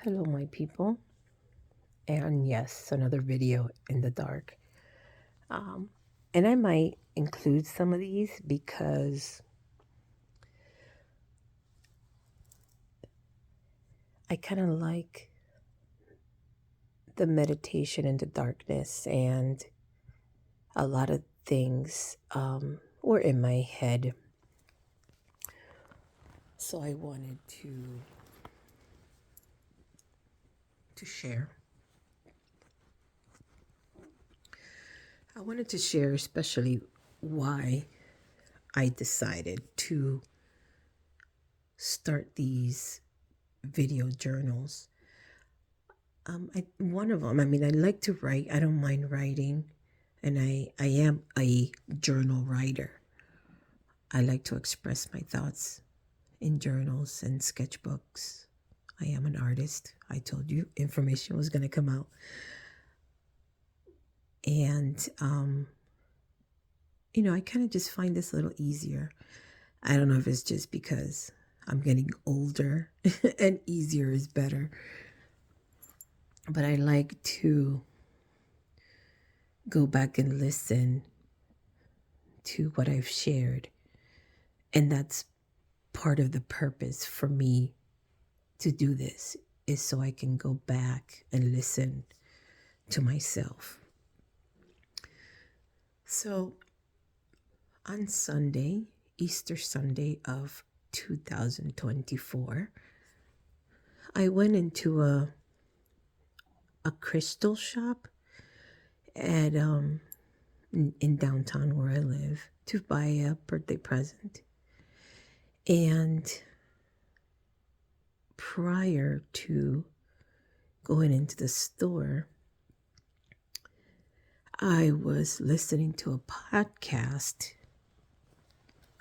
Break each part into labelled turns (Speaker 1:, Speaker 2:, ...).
Speaker 1: Hello, my people. And yes, another video in the dark. Um, and I might include some of these because I kind of like the meditation in the darkness, and a lot of things were in my head. So I wanted to share. I wanted to share, especially why I decided to start these video journals. One of them, I like to write. I don't mind writing, and I am a journal writer. I like to express my thoughts in journals and sketchbooks. I am an artist. I told you information was going to come out. And, I kind of just find this a little easier. I don't know if it's just because I'm getting older and easier is better. But I like to go back and listen to what I've shared. And that's part of the purpose for me to do this, is so I can go back and listen to myself. So on Sunday, Easter Sunday of 2024, I went into a crystal shop at in downtown where I live to buy a birthday present. And prior to going into the store, I was listening to a podcast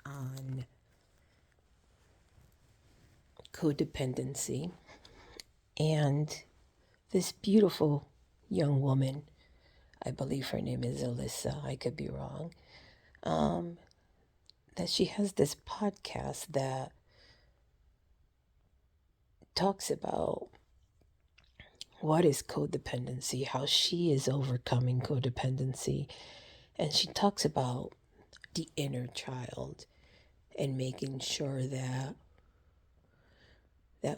Speaker 1: on codependency, and this beautiful young woman, I believe her name is Alyssa, I could be wrong, that she has this podcast that talks about what is codependency, how she is overcoming codependency. And she talks about the inner child and making sure that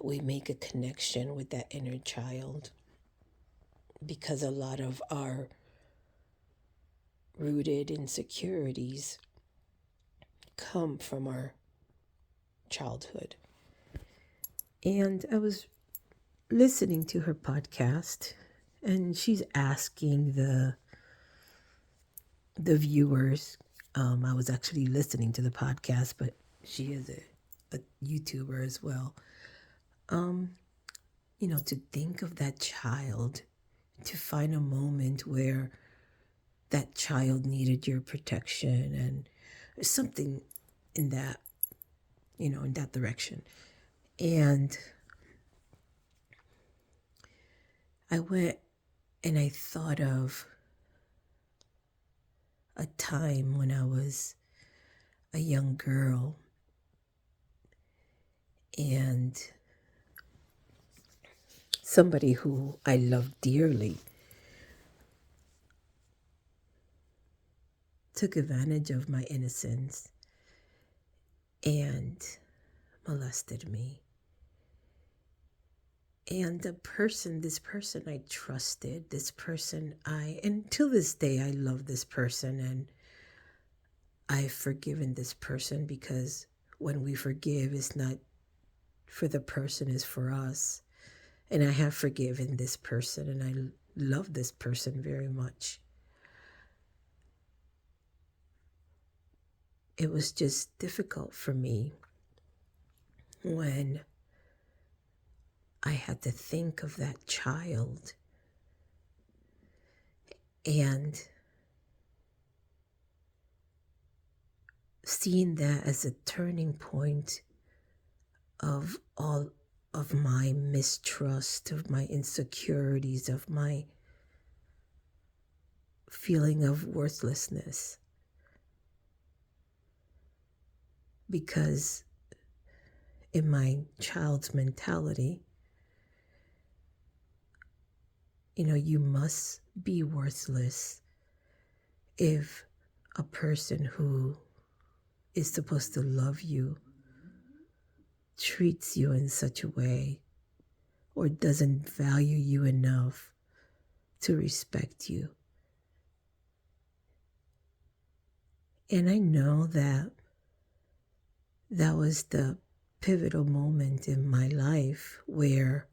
Speaker 1: we make a connection with that inner child, because a lot of our rooted insecurities come from our childhood. And I was listening to her podcast, and she's asking the viewers. I was actually listening to the podcast, but she is a YouTuber as well. To think of that child, to find a moment where that child needed your protection and something in that, in that direction. And I went and I thought of a time when I was a young girl, and somebody who I love dearly took advantage of my innocence and molested me. And this person I trusted, and till this day, I love this person, and I've forgiven this person, because when we forgive, it's not for the person, it's for us. And I have forgiven this person, and I love this person very much. It was just difficult for me when I had to think of that child and seeing that as a turning point of all of my mistrust, of my insecurities, of my feeling of worthlessness. Because in my child's mentality, You must be worthless if a person who is supposed to love you treats you in such a way or doesn't value you enough to respect you. And I know that was the pivotal moment in my life where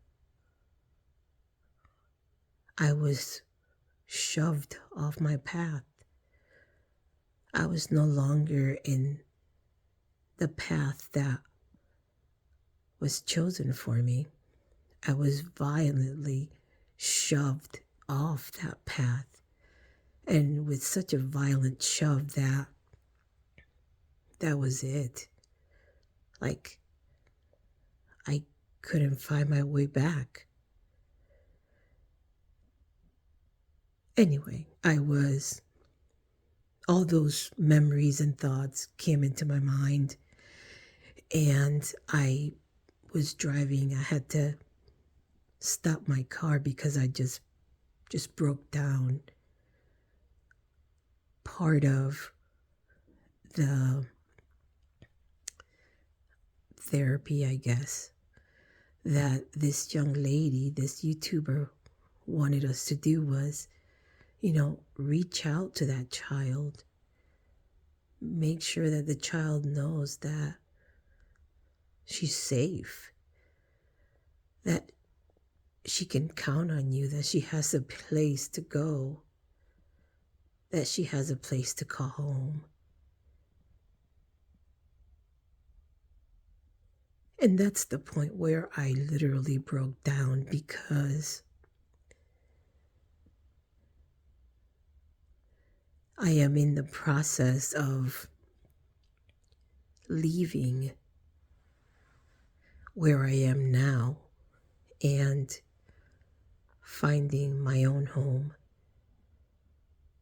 Speaker 1: I was shoved off my path. I was no longer in the path that was chosen for me. I was violently shoved off that path, and with such a violent shove that was it. Like, I couldn't find my way back. Anyway, all those memories and thoughts came into my mind, and I was driving. I had to stop my car because I just broke down. Part of the therapy, I guess, that this young lady, this YouTuber, wanted us to do was, reach out to that child. Make sure that the child knows that she's safe, that she can count on you, that she has a place to go, that she has a place to call home. And that's the point where I literally broke down, because I am in the process of leaving where I am now and finding my own home.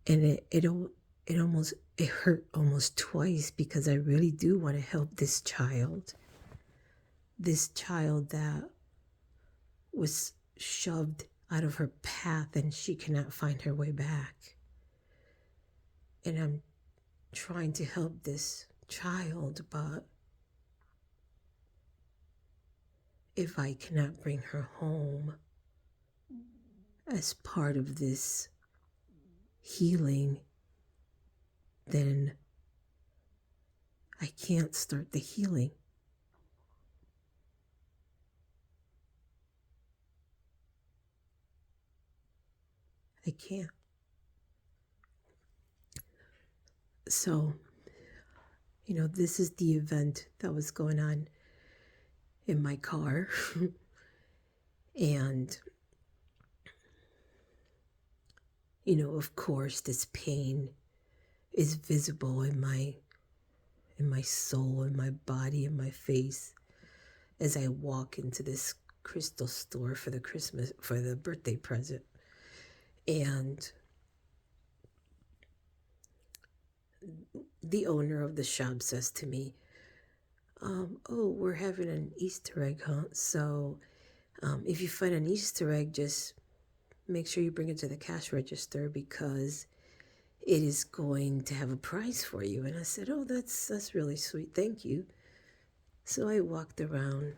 Speaker 1: And it hurt almost twice, because I really do want to help this child that was shoved out of her path and she cannot find her way back. And I'm trying to help this child, but if I cannot bring her home as part of this healing, then I can't start the healing. I can't. So, this is the event that was going on in my car. And, of course, this pain is visible in my soul, in my body, in my face, as I walk into this crystal store for the birthday present. And the owner of the shop says to me, oh, we're having an Easter egg hunt, so if you find an Easter egg, just make sure you bring it to the cash register, because it is going to have a prize for you. And I said, oh, that's really sweet, thank you. So I walked around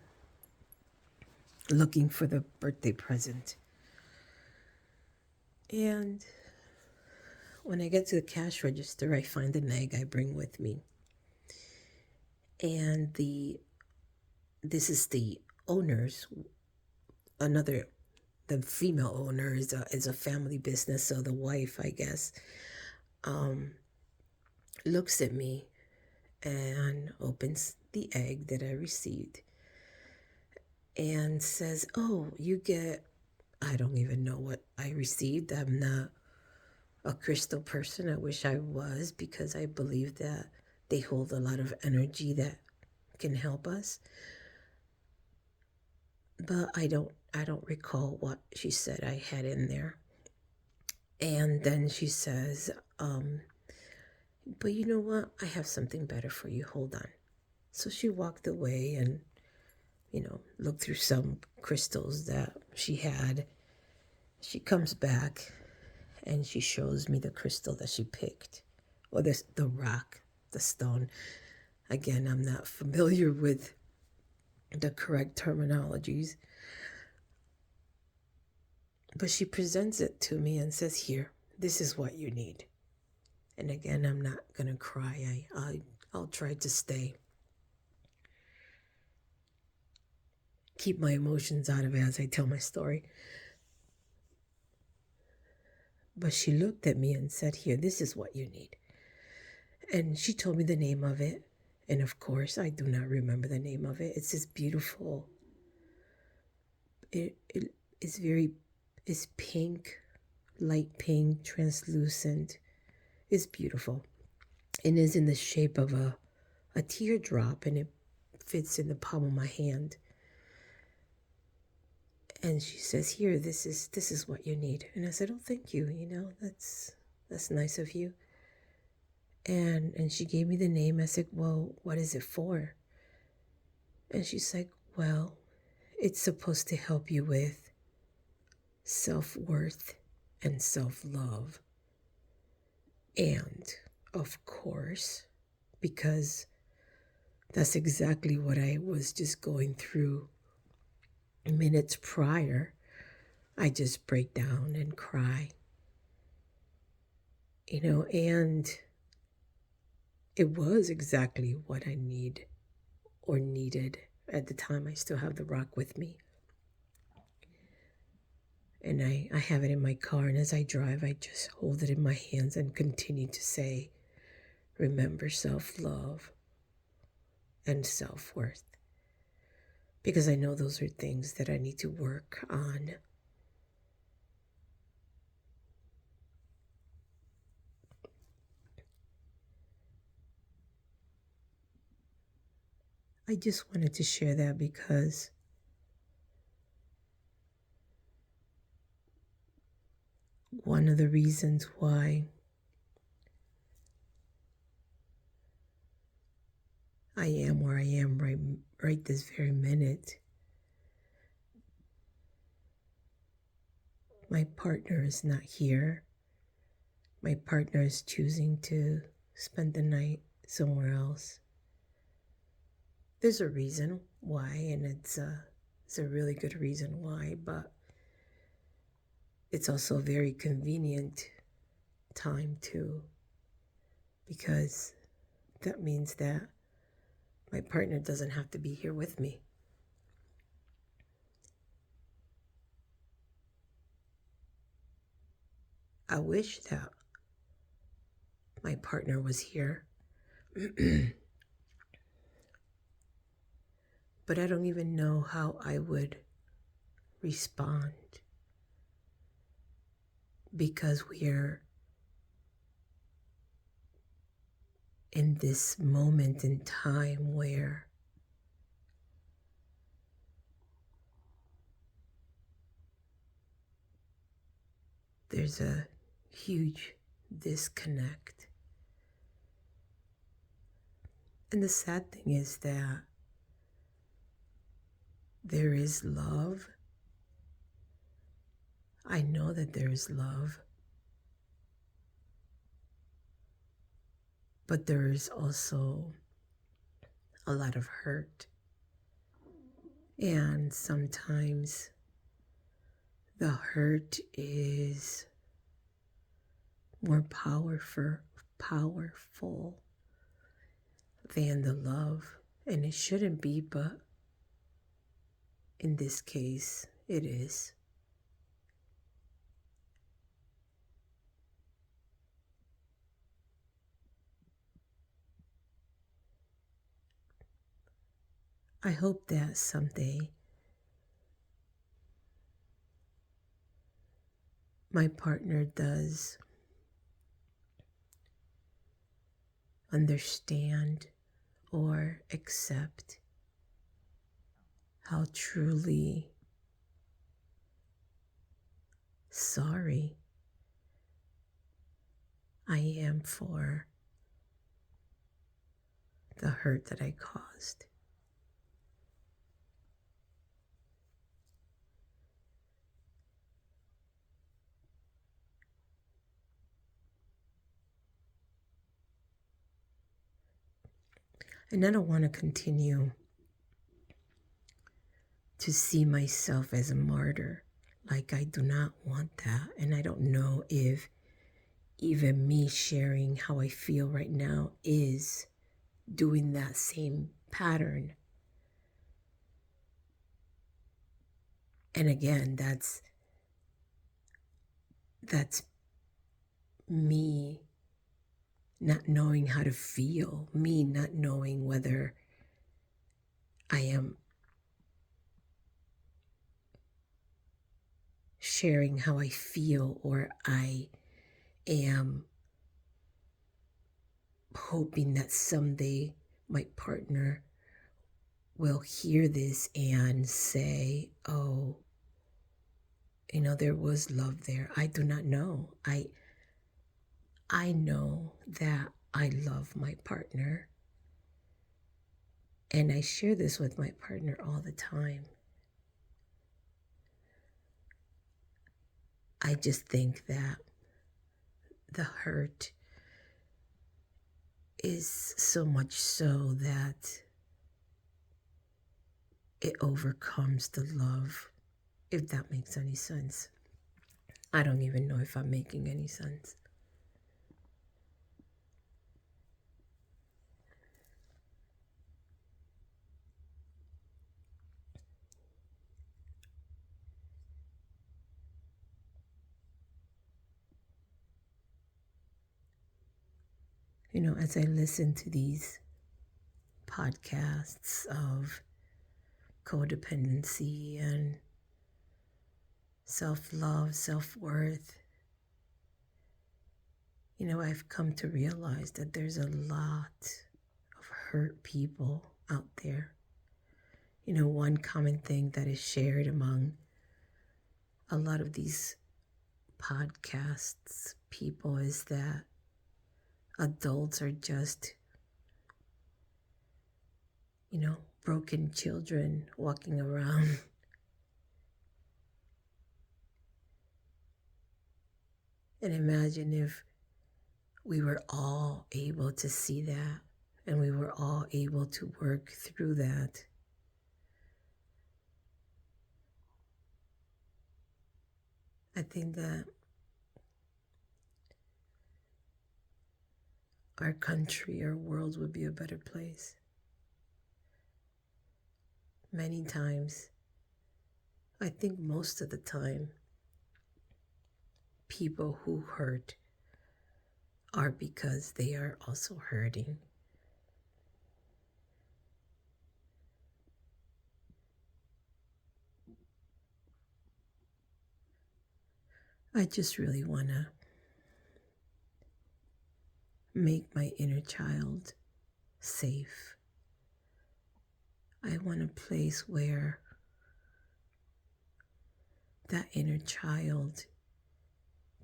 Speaker 1: looking for the birthday present. And when I get to the cash register, I find an egg I bring with me. And this is the owner's, the female owner is a family business, so the wife, I guess, looks at me and opens the egg that I received and says, oh, you get, I don't even know what I received. I'm not a crystal person. I wish I was, because I believe that they hold a lot of energy that can help us. But I don't recall what she said I had in there. And then she says, but you know what? I have something better for you. Hold on. So she walked away and, looked through some crystals that she had. She comes back and she shows me the crystal that she picked, or the rock, the stone. Again, I'm not familiar with the correct terminologies, but she presents it to me and says, here, this is what you need. And again, I'm not gonna cry. I'll try to keep my emotions out of it as I tell my story. But she looked at me and said, here, this is what you need. And she told me the name of it. And of course, I do not remember the name of it. It's this beautiful, it's pink, light pink, translucent. It's beautiful. And is in the shape of a teardrop, and it fits in the palm of my hand. And she says, here, this is what you need. And I said, oh, thank you. That's nice of you. And she gave me the name. I said, well, what is it for? And she's like, well, it's supposed to help you with self-worth and self-love. And, of course, because that's exactly what I was just going through minutes prior, I just break down and cry. And it was exactly what I needed at the time. I still have the rock with me. And I have it in my car, and as I drive, I just hold it in my hands and continue to say, remember self-love and self-worth. Because I know those are things that I need to work on. I just wanted to share that because one of the reasons why I am where I am right this very minute, my partner is not here. My partner is choosing to spend the night somewhere else. There's a reason why, and it's a really good reason why, but it's also a very convenient time too, because that means that my partner doesn't have to be here with me. I wish that my partner was here, but I don't even know how I would respond, because we're in this moment in time where there's a huge disconnect. And the sad thing is that there is love. I know that there is love, but there is also a lot of hurt. And sometimes the hurt is more powerful than the love. And it shouldn't be, but in this case, it is. I hope that someday my partner does understand or accept how truly sorry I am for the hurt that I caused. And I don't want to continue to see myself as a martyr. Like, I do not want that. And I don't know if even me sharing how I feel right now is doing that same pattern. And again, that's me not knowing how to feel, me not knowing whether I am sharing how I feel or I am hoping that someday my partner will hear this and say, oh, there was love there. I do not know. I know that I love my partner. And I share this with my partner all the time. I just think that the hurt is so much so that it overcomes the love, if that makes any sense. I don't even know if I'm making any sense. As I listen to these podcasts of codependency and self-love, self-worth, I've come to realize that there's a lot of hurt people out there. One common thing that is shared among a lot of these podcasts people is that adults are just, broken children walking around. And imagine if we were all able to see that and we were all able to work through that. I think that our country, our world would be a better place. Many times, I think most of the time, people who hurt are because they are also hurting. I just really want to make my inner child safe. I want a place where that inner child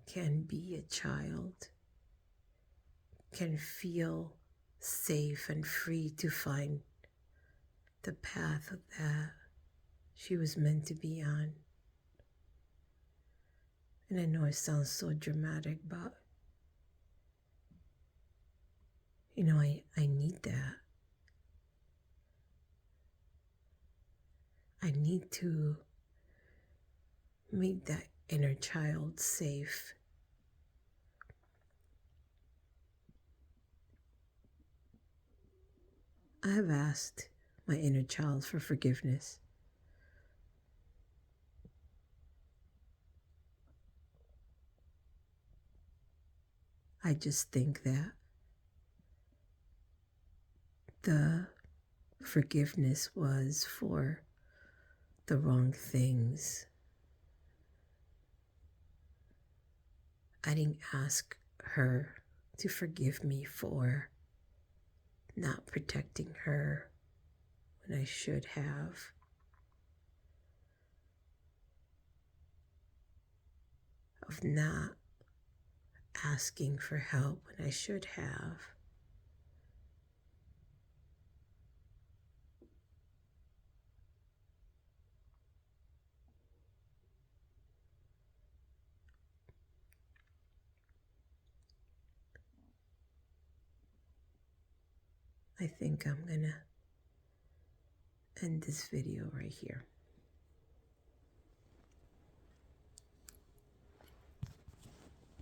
Speaker 1: can be a child, can feel safe and free to find the path that she was meant to be on. And I know it sounds so dramatic, but I need that. I need to make that inner child safe. I have asked my inner child for forgiveness. I just think that the forgiveness was for the wrong things. I didn't ask her to forgive me for not protecting her when I should have. Of not asking for help when I should have. I think I'm gonna end this video right here.